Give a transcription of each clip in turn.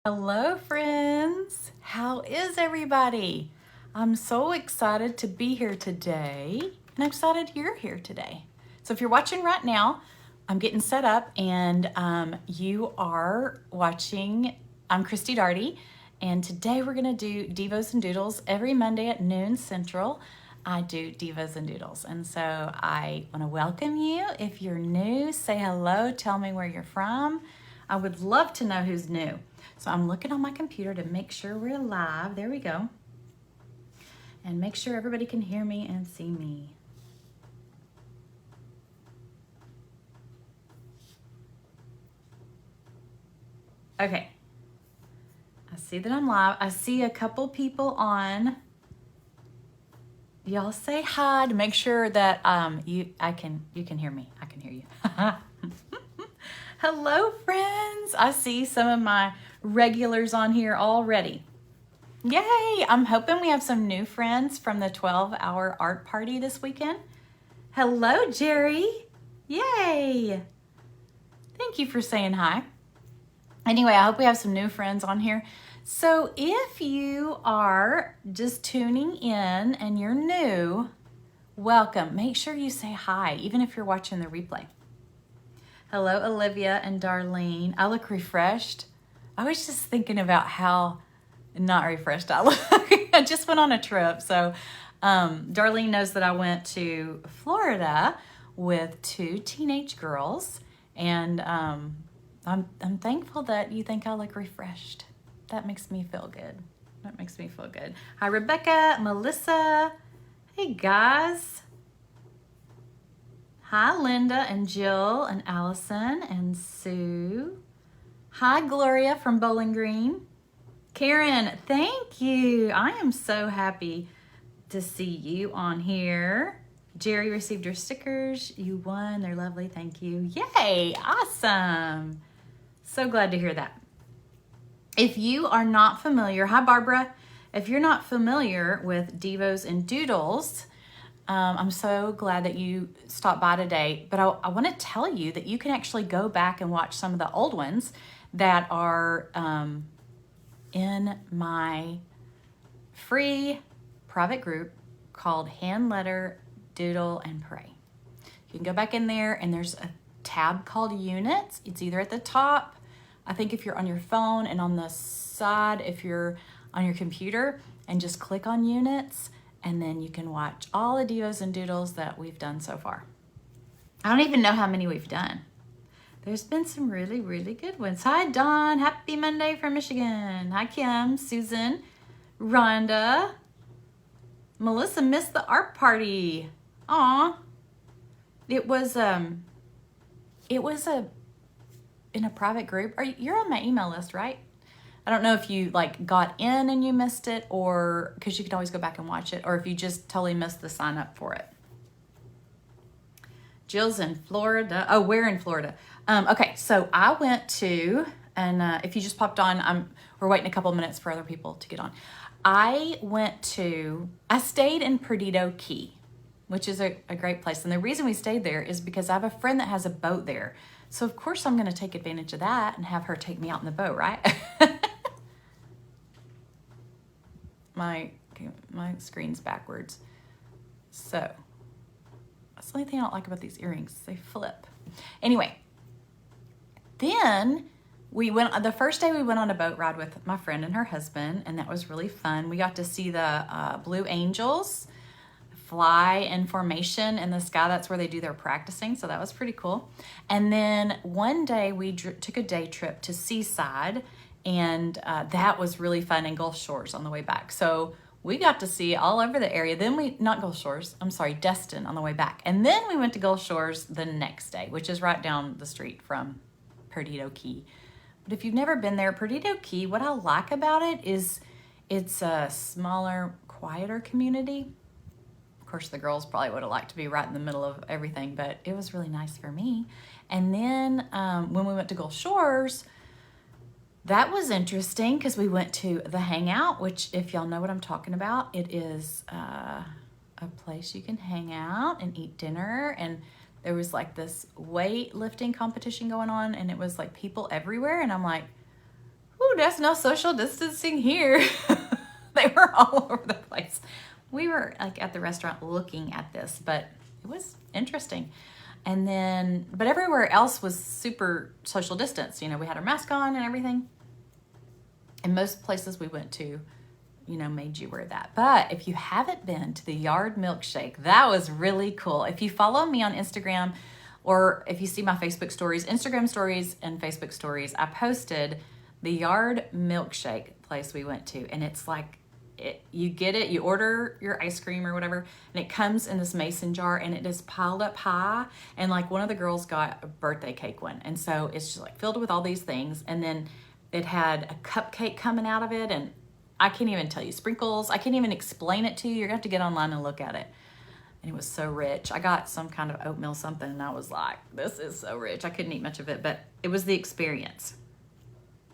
Hello, friends. How is everybody? I'm so excited to be here today, and I'm excited you're here today. So, if you're watching right now, I'm getting set up, and you are watching. I'm Christy Darty, and today we're going to do Devos and Doodles every Monday at noon Central. I do Devos and Doodles, and so I want to welcome you. If you're new, say hello, tell me where you're from. I would love to know who's new. So I'm looking on my computer to make sure we're live. There we go. And make sure everybody can hear me and see me. Okay. I see that I'm live. I see a couple people on. Y'all say hi to make sure that you can hear me. I can hear you. Hello, friends. I see some of my regulars on here already. Yay! I'm hoping we have some new friends from the 12-hour art party this weekend. Hello, Jerry. Yay! Thank you for saying hi. Anyway, I hope we have some new friends on here. So if you are just tuning in and you're new, welcome. Make sure you say hi, even if you're watching the replay. Hello, Olivia and Darlene. I look refreshed. I was just thinking about how not refreshed I look. I just went on a trip. So Darlene knows that I went to Florida with 2 teenage girls. And I'm thankful that you think I look refreshed. That makes me feel good. That makes me feel good. Hi, Rebecca, Melissa. Hey, guys. Hi, Linda and Jill and Allison and Sue. Hi, Gloria from Bowling Green. Karen, thank you. I am so happy to see you on here. Jerry received your stickers. You won. They're lovely. Thank you. Yay. Awesome. So glad to hear that. If you are not familiar, hi, Barbara. If you're not familiar with Devos and Doodles, I'm so glad that you stopped by today, but I want to tell you that you can actually go back and watch some of the old ones that are in my free private group called Hand Letter, Doodle, and Pray. You can go back in there and there's a tab called Units. It's either at the top, I think if you're on your phone, and on the side if you're on your computer, and just click on Units. And then you can watch all the Devos and Doodles that we've done so far. I don't even know how many we've done. There's been some really, really good ones. Hi, Dawn. Happy Monday from Michigan. Hi, Kim, Susan, Rhonda. Melissa missed the art party. Aw. It was in a private group. You're on my email list, right? I don't know if you got in and you missed it, or because you can always go back and watch it, or if you just totally missed the sign up for it. Jill's in Florida. Oh, we're in Florida. Okay, so I went to, and if you just popped on, we're waiting a couple minutes for other people to get on. I stayed in Perdido Key, which is a great place. And the reason we stayed there is because I have a friend that has a boat there. So of course I'm going to take advantage of that and have her take me out in the boat, right? My screen's backwards. So that's the only thing I don't like about these earrings. They flip. Anyway, then the first day we went on a boat ride with my friend and her husband, and that was really fun. We got to see the Blue Angels fly in formation in the sky. That's where they do their practicing. So that was pretty cool. And then one day we took a day trip to Seaside, and that was really fun, in Gulf Shores on the way back. So we got to see all over the area. Then not Gulf Shores, I'm sorry, Destin on the way back. And then we went to Gulf Shores the next day, which is right down the street from Perdido Key. But if you've never been there, Perdido Key, what I like about it is it's a smaller, quieter community. Of course, the girls probably would have liked to be right in the middle of everything, but it was really nice for me. And then when we went to Gulf Shores, that was interesting because we went to the Hangout, which, if y'all know what I'm talking about, it is a place you can hang out and eat dinner. And there was this weightlifting competition going on, and it was people everywhere. And I'm like, whew, Ooh, there's no social distancing here. They were all over the place. We were like at the restaurant looking at this, but it was interesting. And then, but everywhere else was super social distance. We had our mask on and everything. And most places we went to, made you wear that. But if you haven't been to the Yard Milkshake, that was really cool. If you follow me on Instagram, or if you see my Facebook stories, Instagram stories and Facebook stories, I posted the Yard Milkshake place we went to. And it's like, you get it, you order your ice cream or whatever, and it comes in this mason jar, and it is piled up high. And like one of the girls got a birthday cake one. And so it's just like filled with all these things. And then it had a cupcake coming out of it. And I can't even tell you, sprinkles. I can't even explain it to you. You're gonna have to get online and look at it. And it was so rich. I got some kind of oatmeal something, and I was like, this is so rich. I couldn't eat much of it, but it was the experience.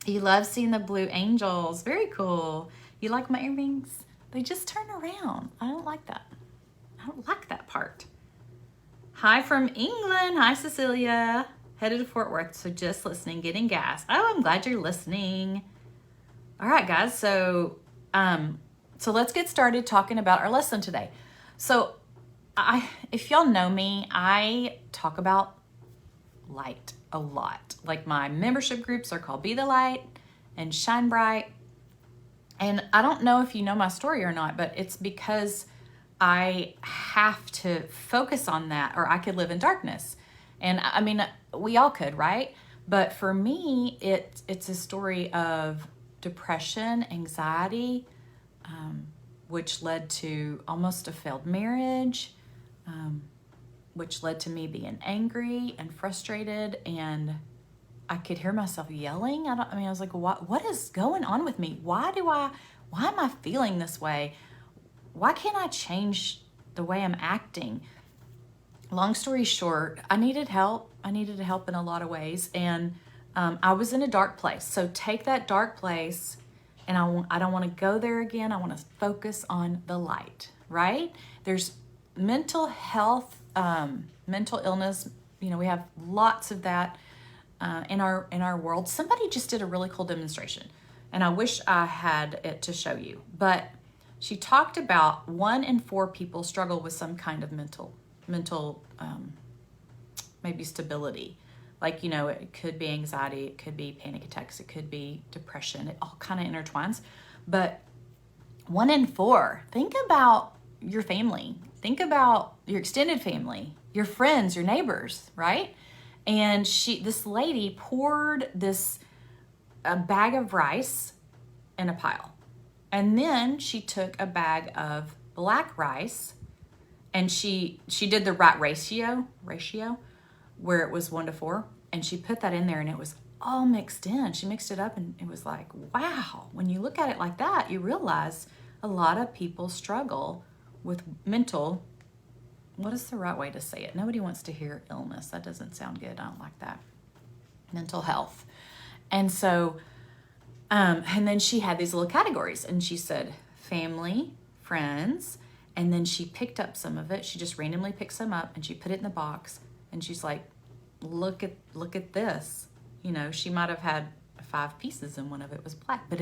You love seeing the blue angels. Very cool. You like my earrings? They just turn around. I don't like that. I don't like that part. Hi from England. Hi, Cecilia. Headed to Fort Worth, so just listening, getting gas. Oh, I'm glad you're listening. All right, guys. So let's get started talking about our lesson today. So if y'all know me, I talk about light a lot. Like my membership groups are called Be the Light and Shine Bright. And I don't know if you know my story or not, but it's because I have to focus on that, or I could live in darkness. And I mean, we all could, right? But for me, it's a story of depression, anxiety, which led to almost a failed marriage, which led to me being angry and frustrated, and I could hear myself yelling. I was like, what is going on with me? Why am I feeling this way? Why can't I change the way I'm acting? Long story short, I needed help. I needed help in a lot of ways. And I was in a dark place. So take that dark place, and I don't want to go there again. I want to focus on the light, right? There's mental health, mental illness. We have lots of that. In our world. Somebody just did a really cool demonstration, and I wish I had it to show you, but she talked about 1 in 4 people struggle with some kind of mental maybe stability. Like, it could be anxiety, it could be panic attacks, it could be depression. It all kind of intertwines. But 1 in 4, think about your family, think about your extended family, your friends, your neighbors, right? And this lady poured a bag of rice in a pile. And then she took a bag of black rice, and she did the right ratio where it was 1 to 4. And she put that in there, and it was all mixed in. She mixed it up, and it was like, wow. When you look at it like that, you realize a lot of people struggle with what is the right way to say it? Nobody wants to hear illness. That doesn't sound good. I don't like that. Mental health. And so, and then she had these little categories, and she said family, friends, and then she picked up some of it. She just randomly picked some up, and she put it in the box, and she's like, look at this. She might have had 5 pieces, and one of it was black, but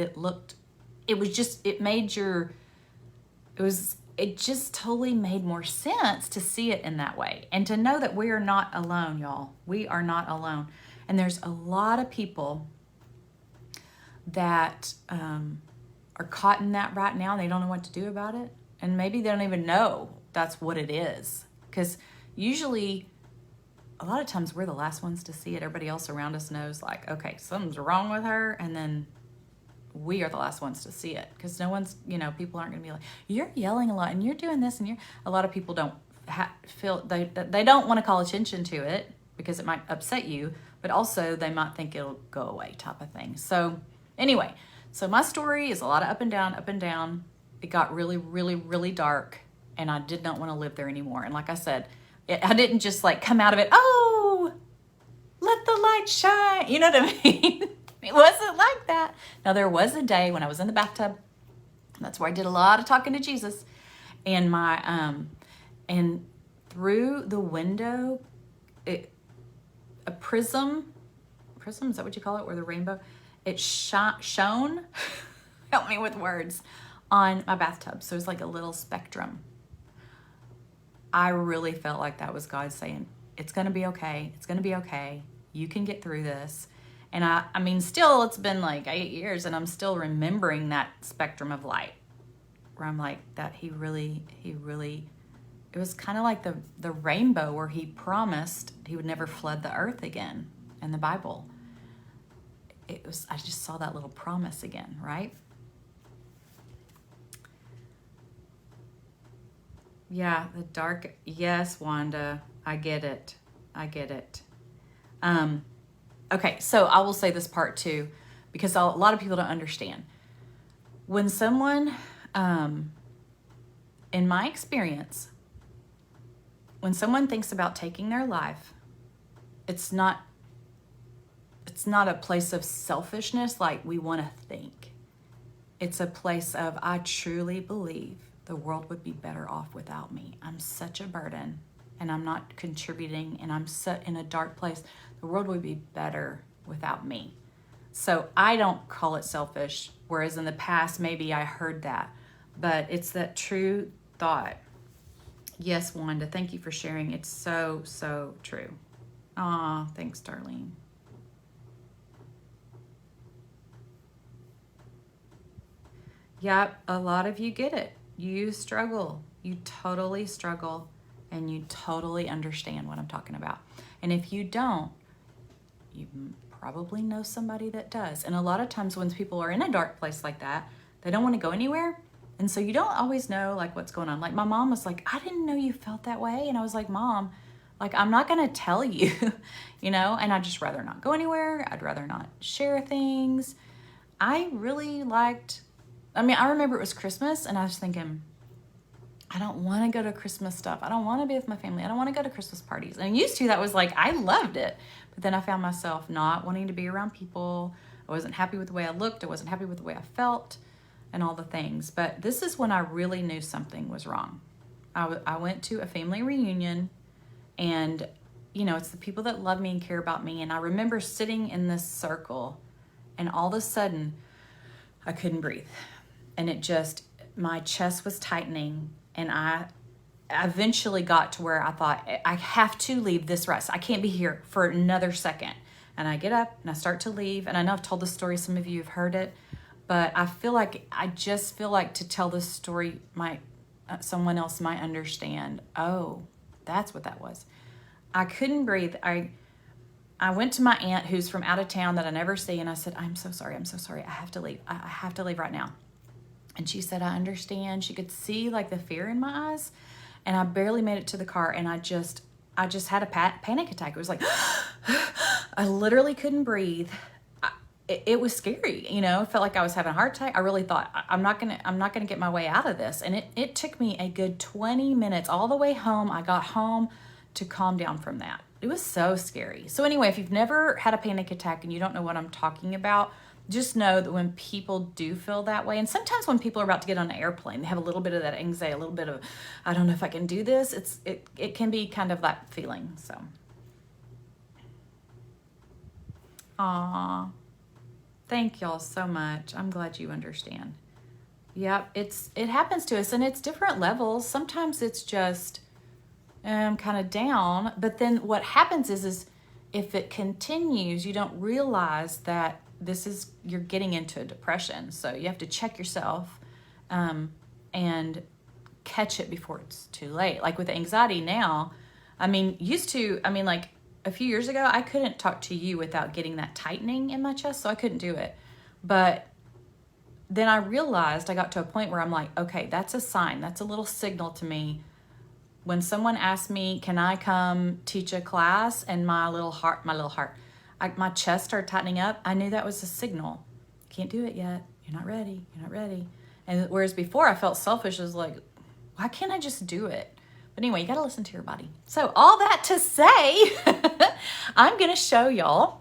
it just totally made more sense to see it in that way, and to know that we are not alone, y'all. We are not alone. And there's a lot of people that are caught in that right now, and they don't know what to do about it. And maybe they don't even know that's what it is. Because usually, a lot of times, we're the last ones to see it. Everybody else around us knows, like, okay, something's wrong with her, and then we are the last ones to see it, because no one's, people aren't going to be like, you're yelling a lot and you're doing this, and a lot of people don't feel, they don't want to call attention to it because it might upset you, but also they might think it'll go away type of thing. So anyway, my story is a lot of up and down. It got really, really, really dark, and I did not want to live there anymore. And like I said, I didn't just like come out of it, oh, let the light shine. You know what I mean? It wasn't like that. Now, there was a day when I was in the bathtub. That's where I did a lot of talking to Jesus. And and through the window, a prism, is that what you call it? Or the rainbow? it shone, help me with words, on my bathtub. So it was like a little spectrum. I really felt like that was God saying, it's going to be okay. It's going to be okay. You can get through this. And I mean, still, it's been like 8 years and I'm still remembering that spectrum of light where I'm like, that he really, it was kind of like the rainbow where he promised he would never flood the earth again in the Bible. I just saw that little promise again, right? Yeah, the dark, yes, Wanda, I get it. Okay, so I will say this part too, because a lot of people don't understand. When someone, in my experience, when someone thinks about taking their life, it's not a place of selfishness like we want to think. It's a place of, I truly believe the world would be better off without me. I'm such a burden and I'm not contributing and I'm set in a dark place. The world would be better without me. So I don't call it selfish, whereas in the past, maybe I heard that, but it's that true thought. Yes, Wanda, thank you for sharing. It's so, so true. Aw, thanks, Darlene. Yep, a lot of you get it. You struggle. You totally struggle, and you totally understand what I'm talking about. And if you don't, you probably know somebody that does. And a lot of times when people are in a dark place like that, they don't want to go anywhere. And so you don't always know like what's going on. Like my mom was like, I didn't know you felt that way. And I was like, Mom, like, I'm not going to tell you, you know, and I'd just rather not go anywhere. I'd rather not share things. I really liked, I remember it was Christmas and I was thinking, I don't want to go to Christmas stuff. I don't want to be with my family. I don't want to go to Christmas parties. And used to, that was like, I loved it. But then I found myself not wanting to be around people. I wasn't happy with the way I looked. I wasn't happy with the way I felt and all the things. But this is when I really knew something was wrong. I went to a family reunion and, you know, it's the people that love me and care about me. And I remember sitting in this circle and all of a sudden I couldn't breathe. And it just, my chest was tightening. And I eventually got to where I thought, I have to leave this rest. I can't be here for another second. And I get up and I start to leave. And I know I've told this story, some of you have heard it, but I just feel like to tell this story, someone else might understand, oh, that's what that was. I couldn't breathe. I went to my aunt who's from out of town that I never see. And I said, I'm so sorry. I have to leave. I have to leave right now. And she said, I understand. She could see like the fear in my eyes. And I barely made it to the car. And I just had a panic attack. It was like, I literally couldn't breathe. It was scary. You know, it felt like I was having a heart attack. I really thought I'm not going to get my way out of this. And it took me a good 20 minutes all the way home. I got home to calm down from that. It was so scary. So anyway, if you've never had a panic attack and you don't know what I'm talking about, just know that when people do feel that way, and sometimes when people are about to get on an airplane, they have a little bit of that anxiety, a little bit of, I don't know if I can do this. It can be kind of that feeling. So, aw, thank y'all so much. I'm glad you understand. Yep, it happens to us, and it's different levels. Sometimes it's just kind of down, but then what happens is if it continues, you don't realize that you're getting into a depression. So you have to check yourself and catch it before it's too late. Like with anxiety now, like a few years ago, I couldn't talk to you without getting that tightening in my chest. So I couldn't do it. But then I realized I got to a point where I'm like, okay, that's a sign. That's a little signal to me. When someone asked me, can I come teach a class? And my chest started tightening up. I knew that was a signal. Can't do it yet. You're not ready. And whereas before I felt selfish, I was like, why can't I just do it? But anyway, you got to listen to your body. So all that to say, I'm going to show y'all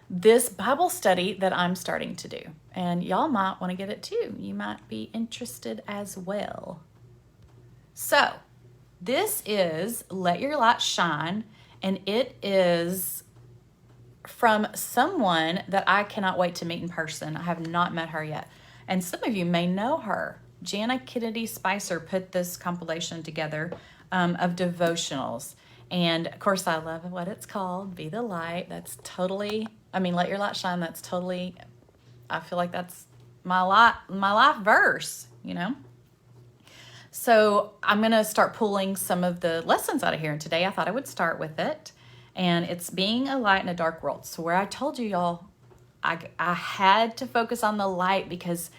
this Bible study that I'm starting to do. And y'all might want to get it too. You might be interested as well. So this is Let Your Light Shine. And it is from someone that I cannot wait to meet in person. I have not met her yet. And some of you may know her. Jana Kennedy Spicer put this compilation together of devotionals. And of course, I love what it's called, Be the Light. That's totally, Let Your Light Shine. That's totally, I feel like that's my life verse, So I'm going to start pulling some of the lessons out of here. And today I thought I would start with it. And it's being a light in a dark world. So where I told you y'all, I had to focus on the light because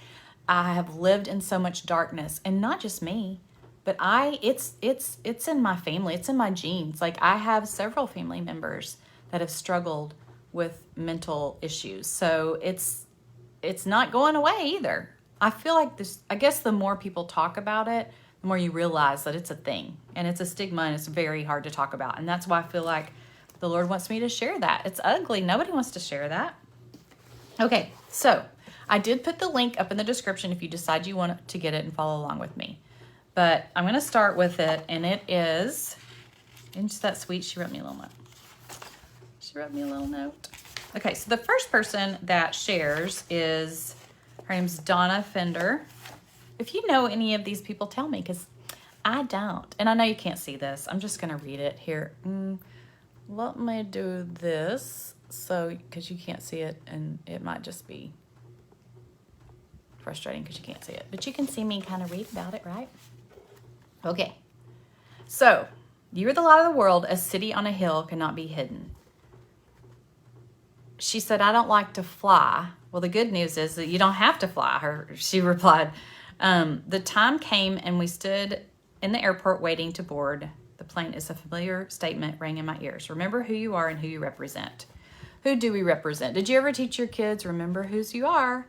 I have lived in so much darkness, and not just me, but it's in my family. It's in my genes. Like, I have several family members that have struggled with mental issues. So it's not going away either. I feel like this, I guess the more people talk about it, the more you realize that it's a thing and it's a stigma and it's very hard to talk about. And that's why I feel like the Lord wants me to share that. It's ugly. Nobody wants to share that. Okay, so I did put the link up in the description if you decide you want to get it and follow along with me. But I'm going to start with it, and it is, isn't that sweet? She wrote me a little note. Okay, so the first person that shares is, her name's Donna Fender. If you know any of these people, tell me, because I don't. And I know you can't see this. I'm just going to read it here. Let me do this, because you can't see it, and it might just be frustrating because you can't see it. But you can see me kind of read about it, right? Okay. So, you are the light of the world. A city on a hill cannot be hidden. She said, I don't like to fly. Well, the good news is that you don't have to fly. She replied, the time came and we stood in the airport waiting to board. The plane is a familiar statement rang in my ears. Remember who you are and who you represent. Who do we represent? Did you ever teach your kids, remember whose you are,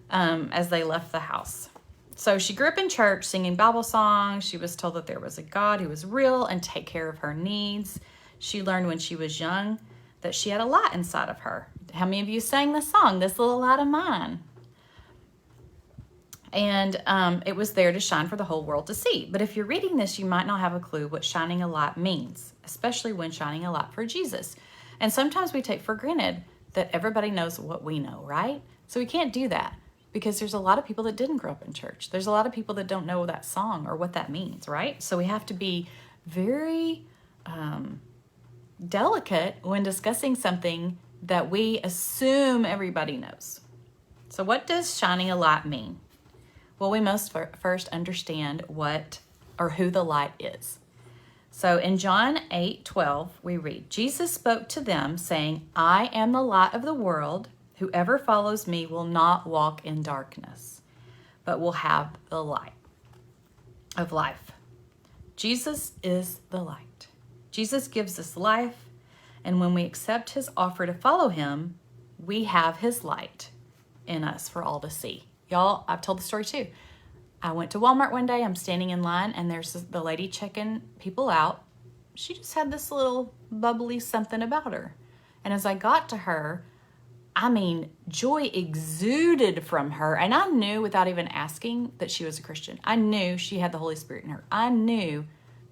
as they left the house? So she grew up in church singing Bible songs. She was told that there was a God who was real and take care of her needs. She learned when she was young that she had a light inside of her. How many of you sang the song, This Little Light of Mine? And it was there to shine for the whole world to see. But if you're reading this, you might not have a clue what shining a light means, especially when shining a light for Jesus. And sometimes we take for granted that everybody knows what we know, right? So we can't do that because there's a lot of people that didn't grow up in church. There's a lot of people that don't know that song or what that means, right? So we have to be very delicate when discussing something that we assume everybody knows. So what does shining a light mean? Well, we must first understand what or who the light is. So in John 8:12, we read, Jesus spoke to them saying, I am the light of the world. Whoever follows me will not walk in darkness, but will have the light of life. Jesus is the light. Jesus gives us life. And when we accept his offer to follow him, we have his light in us for all to see. Y'all, I've told the story too. I went to Walmart one day. I'm standing in line, and there's the lady checking people out. She just had this little bubbly something about her. And as I got to her, joy exuded from her. And I knew without even asking that she was a Christian. I knew she had the Holy Spirit in her. I knew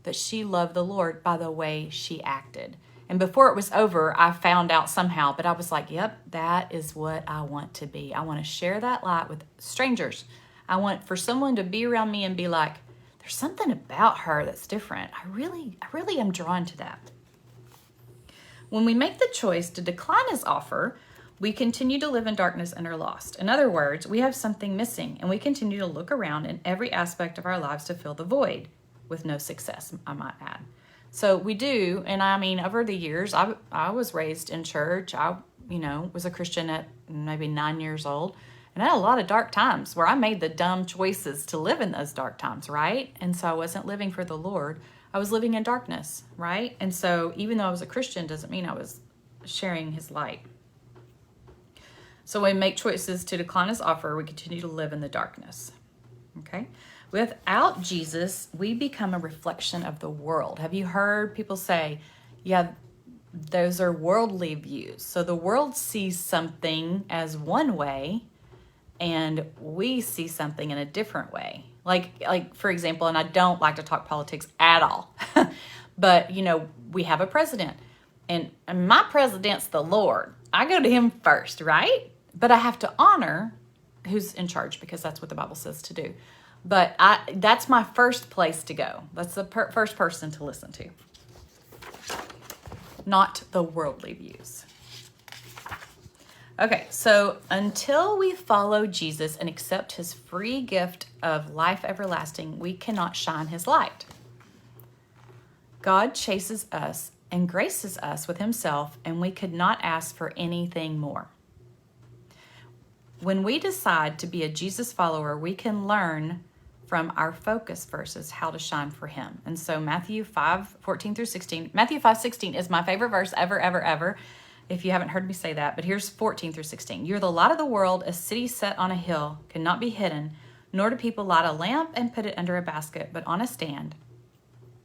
that she loved the Lord by the way she acted. And before it was over, I found out somehow, but I was like, yep, that is what I want to be. I want to share that light with strangers. I want for someone to be around me and be like, there's something about her that's different. I really am drawn to that. When we make the choice to decline his offer, we continue to live in darkness and are lost. In other words, we have something missing, and we continue to look around in every aspect of our lives to fill the void with no success, I might add. So we do, and over the years, I was raised in church. I, was a Christian at maybe 9 years old, and I had a lot of dark times where I made the dumb choices to live in those dark times, right? And so I wasn't living for the Lord. I was living in darkness, right? And so even though I was a Christian doesn't mean I was sharing his light. So when we make choices to decline his offer, we continue to live in the darkness, okay? Without Jesus, we become a reflection of the world. Have you heard people say, yeah, those are worldly views. So the world sees something as one way, and we see something in a different way. Like for example, and I don't like to talk politics at all, but we have a president. and my president's the Lord. I go to him first, right? But I have to honor who's in charge because that's what the Bible says to do. But that's my first place to go. That's the first person to listen to, not the worldly views. Okay, so until we follow Jesus and accept his free gift of life everlasting, we cannot shine his light. God chases us and graces us with himself, and we could not ask for anything more. When we decide to be a Jesus follower, we can learn from our focus verses how to shine for him. And so Matthew 5:14 through 16. Matthew 5:16 is my favorite verse ever, ever, ever, if you haven't heard me say that. But here's 14 through 16. You're the light of the world. A city set on a hill cannot be hidden, nor do people light a lamp and put it under a basket, but on a stand,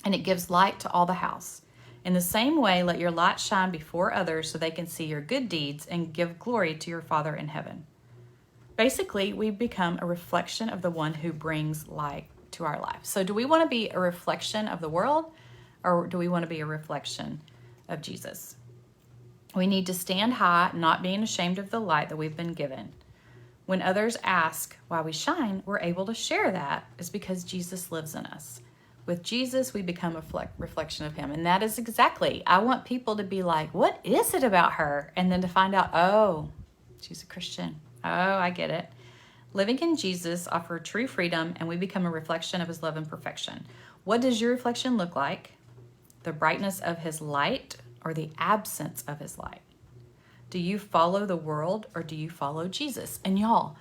and it gives light to all the house. In the same way, let your light shine before others so they can see your good deeds and give glory to your Father in heaven. Basically, we become a reflection of the one who brings light to our life. So do we want to be a reflection of the world, or do we want to be a reflection of Jesus? We need to stand high, not being ashamed of the light that we've been given. When others ask why we shine, we're able to share that is because Jesus lives in us. With Jesus, we become a reflection of him. And that is exactly, I want people to be like, what is it about her? And then to find out, oh, she's a Christian. Oh, I get it. Living in Jesus offers true freedom, and we become a reflection of his love and perfection. What does your reflection look like? The brightness of his light or the absence of his light? Do you follow the world or do you follow Jesus? And y'all,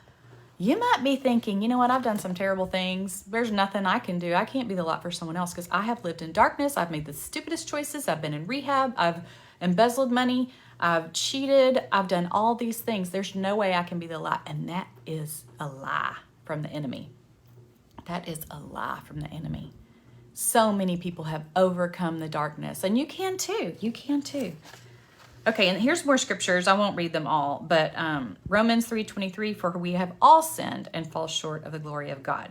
you might be thinking, you know what, I've done some terrible things. There's nothing I can do. I can't be the light for someone else because I have lived in darkness. I've made the stupidest choices. I've been in rehab. I've embezzled money. I've cheated. I've done all these things. There's no way I can be the light. And that is a lie from the enemy. That is a lie from the enemy. So many people have overcome the darkness, and you can too. You can too. Okay, and here's more scriptures. I won't read them all, but Romans 3:23, for we have all sinned and fall short of the glory of God.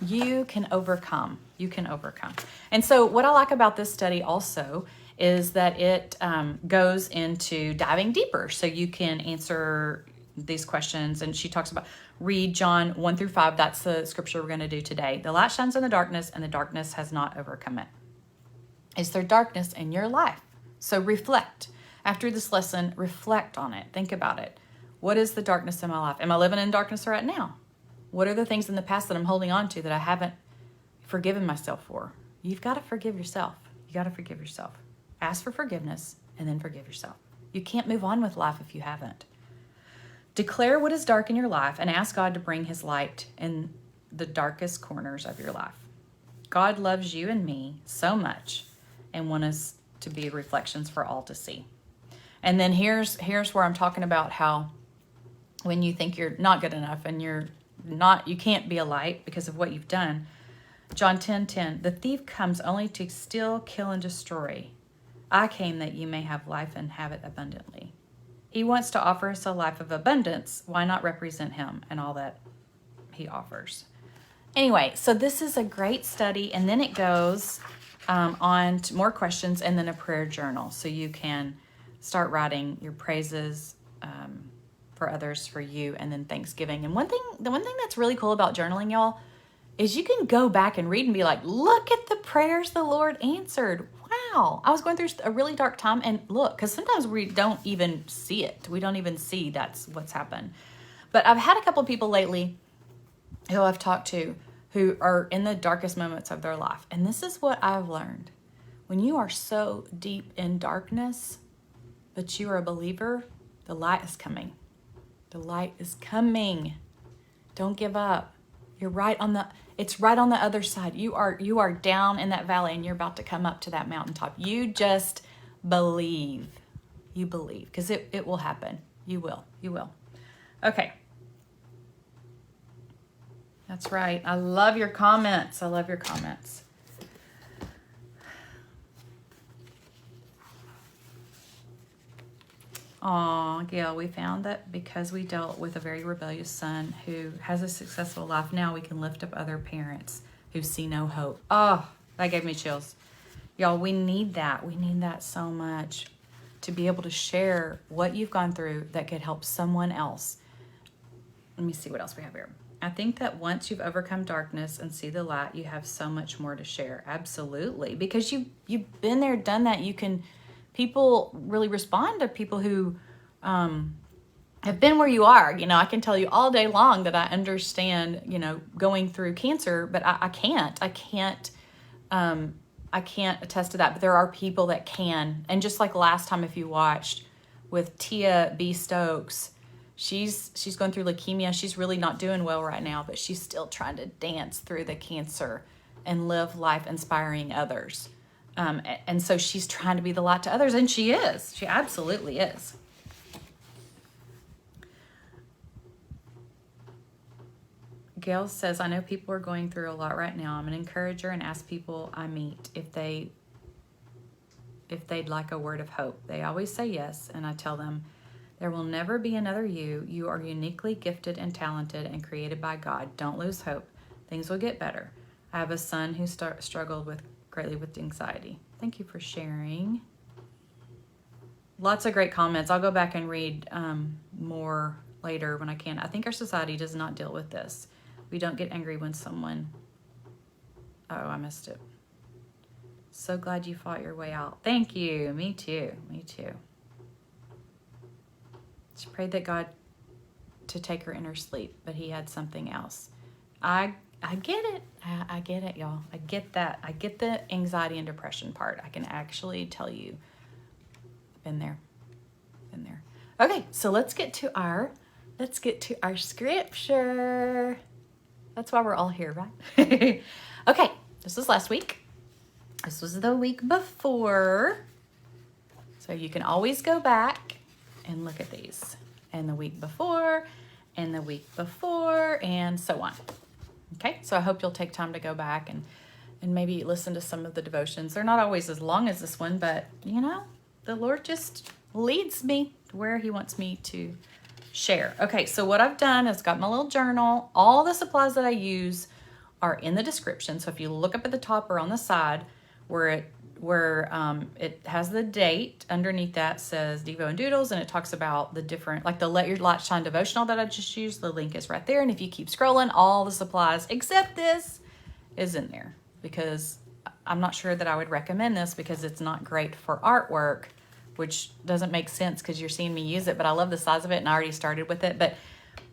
You can overcome. You can overcome. And so what I like about this study also is that it goes into diving deeper. So you can answer these questions. And she talks about, read John 1-5. That's the scripture we're going to do today. The light shines in the darkness, and the darkness has not overcome it. Is there darkness in your life? So reflect. After this lesson, reflect on it. Think about it. What is the darkness in my life? Am I living in darkness right now? What are the things in the past that I'm holding on to that I haven't forgiven myself for? You've got to forgive yourself. You got to forgive yourself. Ask for forgiveness and then forgive yourself. You can't move on with life if you haven't. Declare what is dark in your life and ask God to bring his light in the darkest corners of your life. God loves you and me so much and wants us to be reflections for all to see. And then here's where I'm talking about how when you think you're not good enough and you can't be a light because of what you've done. John 10:10, the thief comes only to steal, kill, and destroy. I came that you may have life and have it abundantly. He wants to offer us a life of abundance. Why not represent him and all that he offers? Anyway, so this is a great study, and then it goes on to more questions and then a prayer journal. So you can start writing your praises for others, for you, and then Thanksgiving. And the one thing that's really cool about journaling, y'all, is you can go back and read and be like, look at the prayers the Lord answered. Wow. I was going through a really dark time, and look, because sometimes we don't even see it. We don't even see that's what's happened. But I've had a couple of people lately who I've talked to who are in the darkest moments of their life. And this is what I've learned. When you are so deep in darkness, but you are a believer, the light is coming. The light is coming. Don't give up. It's right on the other side. You are down in that valley and you're about to come up to that mountaintop. You just believe. You believe, because it will happen. You will. Okay. That's right. I love your comments. Aw, Gail, we found that because we dealt with a very rebellious son who has a successful life, now we can lift up other parents who see no hope. Oh, that gave me chills. Y'all, we need that. We need that so much, to be able to share what you've gone through that could help someone else. Let me see what else we have here. I think that once you've overcome darkness and see the light, you have so much more to share. Absolutely. Because you've been there, done that. People really respond to people who have been where you are. You know, I can tell you all day long that I understand, you know, going through cancer, but I can't attest to that. But there are people that can. And just like last time, if you watched with Tia B. Stokes, she's going through leukemia. She's really not doing well right now, but she's still trying to dance through the cancer and live life inspiring others. And so she's trying to be the light to others, and she is. She absolutely is. Gail says, I know people are going through a lot right now. I'm an encourager and ask people I meet if they'd like a word of hope. They always say yes, and I tell them, there will never be another you. You are uniquely gifted and talented and created by God. Don't lose hope. Things will get better. I have a son who struggled greatly with anxiety. Thank you for sharing. Lots of great comments. I'll go back and read more later when I can. I think our society does not deal with this. We don't get angry when someone... Oh, I missed it. So glad you fought your way out. Thank you. Me too. Me too. She prayed that God to take her in her sleep, but he had something else. I get it. I get it, y'all. I get that. I get the anxiety and depression part. I can actually tell you. Been there. Been there. Okay, so let's get to our scripture. That's why we're all here, right? Okay, this was last week. This was the week before. So you can always go back and look at these. And the week before, and the week before, and so on. Okay, so I hope you'll take time to go back and maybe listen to some of the devotions. They're not always as long as this one, but, you know, the Lord just leads me to where he wants me to share. Okay, so what I've done is got my little journal. All the supplies that I use are in the description. So if you look up at the top or on the side where it has the date, underneath that says Devos Doodles, and it talks about the different, like the Let Your Light Shine devotional that I just used. The link is right there. And if you keep scrolling, all the supplies except this is in there, because I'm not sure that I would recommend this because it's not great for artwork, which doesn't make sense because you're seeing me use it, but I love the size of it and I already started with it. But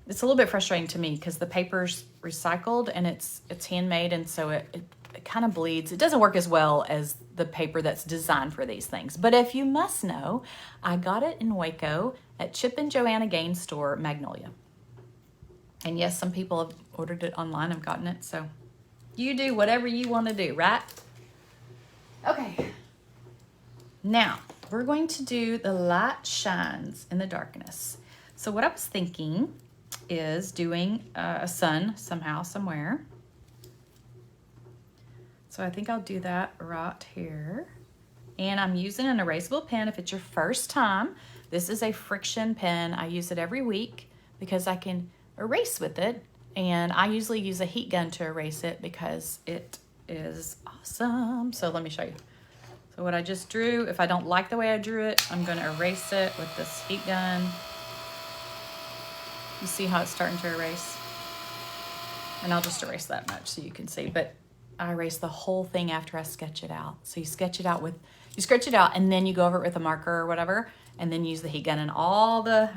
it's a little bit frustrating to me because the paper's recycled and it's handmade, and so it kind of bleeds. It doesn't work as well as the paper that's designed for these things. But if you must know, I got it in Waco at Chip and Joanna Gaines store, Magnolia. And yes, some people have ordered it online. I've gotten it. So you do whatever you want to do, right? Okay. Now, we're going to do the light shines in the darkness. So what I was thinking is doing a sun somehow, somewhere. So I think I'll do that right here. And I'm using an erasable pen if it's your first time. This is a friction pen. I use it every week because I can erase with it. And I usually use a heat gun to erase it because it is awesome. So let me show you. So what I just drew, if I don't like the way I drew it, I'm going to erase it with this heat gun. You see how it's starting to erase? And I'll just erase that much so you can see. But I erase the whole thing after I sketch it out. So you sketch it out and then you go over it with a marker or whatever, and then use the heat gun, and all the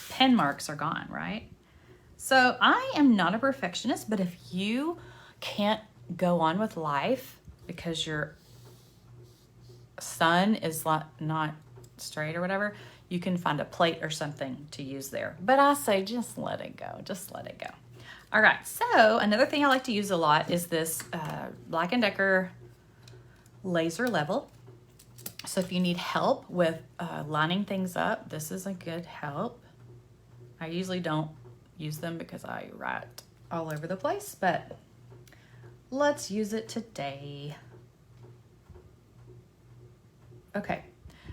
pen marks are gone, right? So I am not a perfectionist, but if you can't go on with life because your sun is not straight or whatever, you can find a plate or something to use there. But I say just let it go. Just let it go. All right, so another thing I like to use a lot is this Black & Decker laser level. So if you need help with lining things up, this is a good help. I usually don't use them because I write all over the place, but let's use it today. Okay,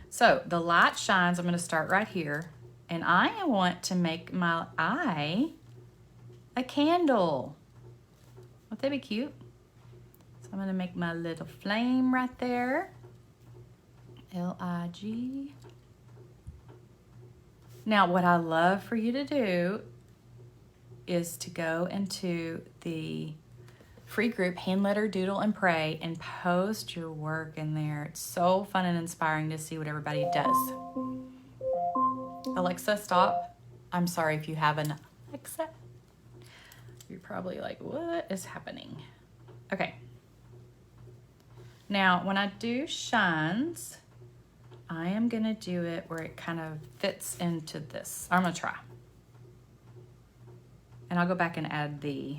so the light shines. I'm going to start right here, and I want to make my eye a candle. Wouldn't that be cute? So I'm gonna make my little flame right there. L-I-G. Now, what I love for you to do is to go into the free group, Hand Letter, Doodle, and Pray, and post your work in there. It's so fun and inspiring to see what everybody does. Alexa, stop. I'm sorry if you have an Alexa. You're probably like, what is happening? Okay. Now, when I do shines, I am gonna do it where it kind of fits into this. I'm gonna try. And I'll go back and add the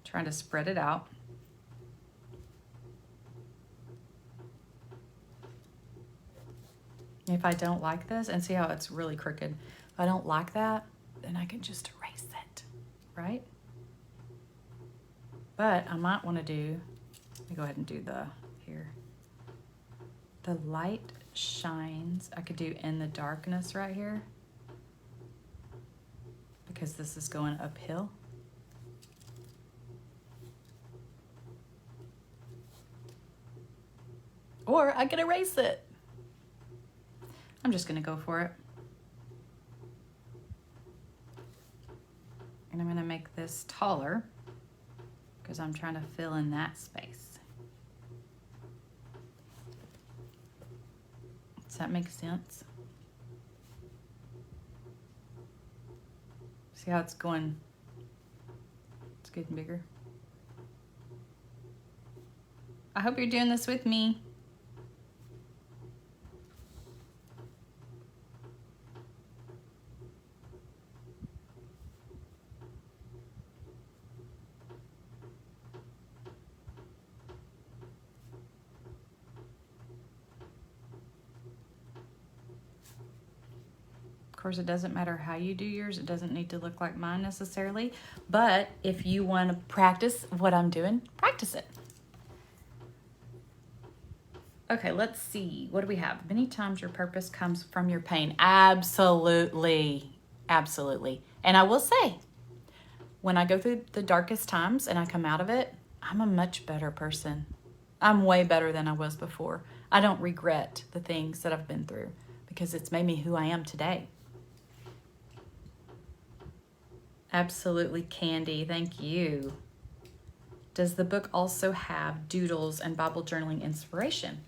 trying to spread it out. If I don't like this, and see how it's really crooked, if I don't like that, then I can just erase it, right? But I might want to do, let me go ahead and do the, here. The light shines, I could do in the darkness right here, because this is going uphill. Or I could erase it. I'm just gonna go for it. And I'm gonna make this taller because I'm trying to fill in that space. Does that make sense? See how it's going? It's getting bigger. I hope you're doing this with me. Of course, it doesn't matter how you do yours. It doesn't need to look like mine necessarily. But if you want to practice what I'm doing, practice it. Okay, let's see. What do we have? Many times your purpose comes from your pain. Absolutely. Absolutely. And I will say, when I go through the darkest times and I come out of it, I'm a much better person. I'm way better than I was before. I don't regret the things that I've been through because it's made me who I am today. Absolutely, Candy. Thank you. Does the book also have doodles and Bible journaling inspiration?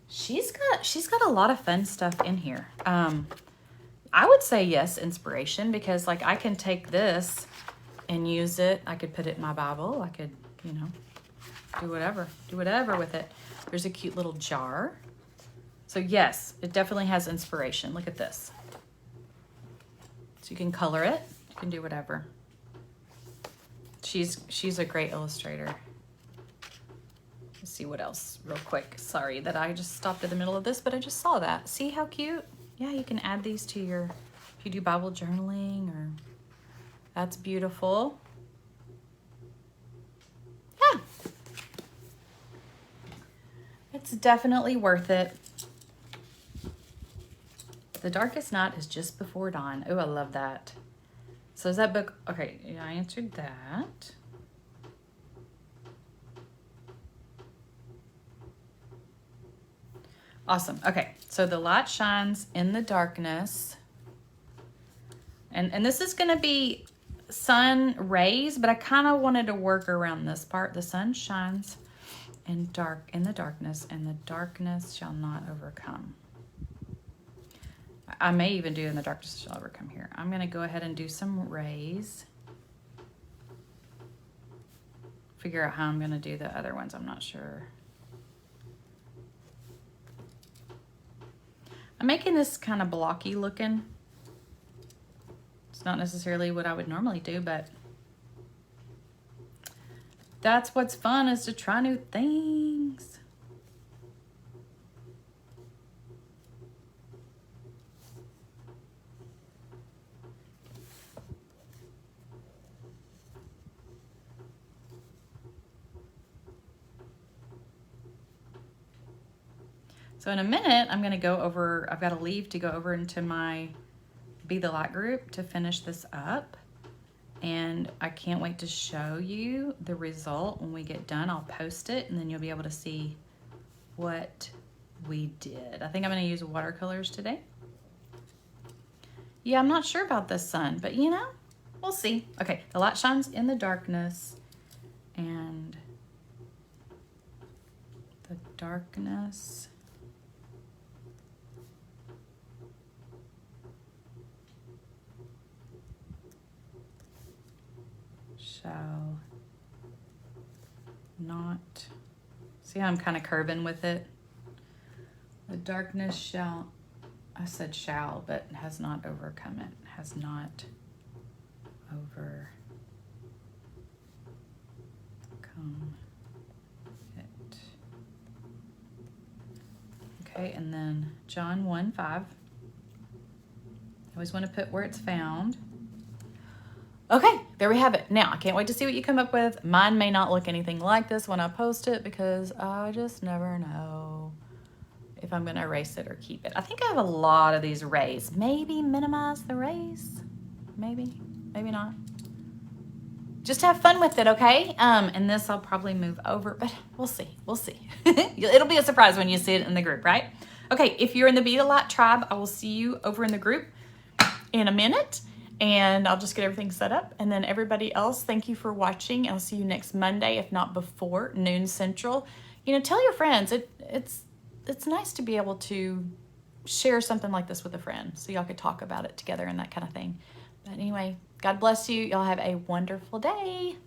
She's got a lot of fun stuff in here. I would say yes, inspiration, because like I can take this and use it. I could put it in my Bible. I could, you know, do whatever with it. There's a cute little jar. So yes, it definitely has inspiration. Look at this. So you can color it. You can do whatever. She's a great illustrator. Let's see what else real quick. Sorry that I just stopped in the middle of this, but I just saw that. See how cute? Yeah, you can add these to your, if you do Bible journaling, or that's beautiful. Yeah. It's definitely worth it. The darkest night is just before dawn. Oh, I love that. So is that book, okay, yeah, I answered that. Awesome. Okay, so the light shines in the darkness. And this is going to be sun rays, but I kind of wanted to work around this part. The sun shines in the darkness, and the darkness shall not overcome. I may even do in the darkness shall overcome here. I'm going to go ahead and do some rays. Figure out how I'm going to do the other ones. I'm not sure. I'm making this kind of blocky looking. It's not necessarily what I would normally do, but that's what's fun, is to try new things. So in a minute, I'm going to go over, I've got to leave to go over into my Be the Light group to finish this up. And I can't wait to show you the result when we get done. I'll post it and then you'll be able to see what we did. I think I'm going to use watercolors today. Yeah, I'm not sure about the sun, but you know, we'll see. Okay, the light shines in the darkness, and the darkness shall not, see how I'm kind of curving with it? The darkness shall, I said shall, but has not overcome it. Has not overcome it. Okay, and then John 1:5. Always want to put where it's found. Okay, there we have it. Now, I can't wait to see what you come up with. Mine may not look anything like this when I post it because I just never know if I'm going to erase it or keep it. I think I have a lot of these rays. Maybe minimize the rays. Maybe not. Just have fun with it, okay? And this I'll probably move over, but we'll see. It'll be a surprise when you see it in the group, right? Okay, if you're in the Be the Light tribe, I will see you over in the group in a minute. And I'll just get everything set up. And then everybody else, thank you for watching. I'll see you next Monday, if not before, noon Central. You know, tell your friends. It's nice to be able to share something like this with a friend so y'all could talk about it together and that kind of thing. But anyway, God bless you. Y'all have a wonderful day.